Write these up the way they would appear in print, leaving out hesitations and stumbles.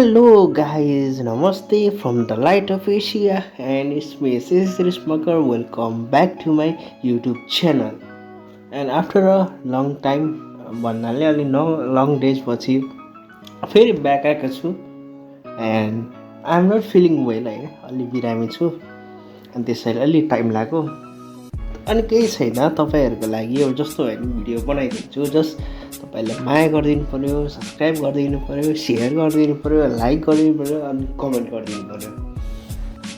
Hello guys, Namaste from the Light of Asia and it's me Sri Smaker. Welcome back to my YouTube channel. And after a long time, भन्नाले अलि long days पछि फेरि back आएको छु and I'm not feeling well है अलि बिरामी छु अनि त्यसैले अलि टाइम लाग्यो अनि केही छैन तपाईहरुको लागि अब जस्तो भए पनि भिडियो बनाइदिन्छु जस्ट तपाईले माया गरिदिनु पर्यो सब्स्क्राइब गरिदिनु पर्यो शेयर गरिदिनु पर्यो लाइक गरिदिनु पर्यो अनि कमेन्ट गरिदिनु पर्यो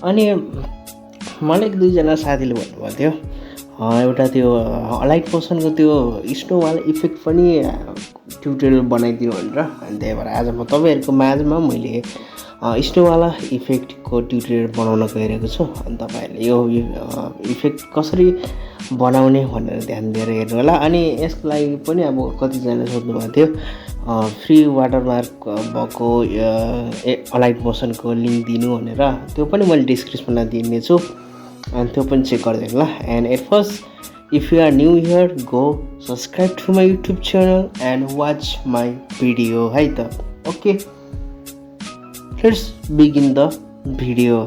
अनि मलाई एक दुईजना साथीले भन्नुभएको थियो एउटा त्यो अलाइट मोसनको त्यो स्नोवाला इफेक्ट पनि ट्युटोरियल बनाइदिनु भनेर अनि त्यही भएर आज म तपाईहरुको माझमा मैले स्नोवाला इफेक्टको ट्युटोरियल बनाउन गइरहेको छु अनि तपाईहरुले यो इफेक्ट कसरी बनाउने भनेर ध्यान दिएर हेर्नु होला अनि यसको लागि पनि अब कतिजनाले सोध्नु भएको थियो फ्री वाटरमार्क भएको अलाइट मोसनको लिंक दिनु भनेर त्यो पनि मैले डिस्क्रिप्सनमा दिने छु अनि त्यो पनि चेक गरिदिनु होला and at first if you are new here go subscribe to my YouTube channel and watch my video है त okay let's begin the video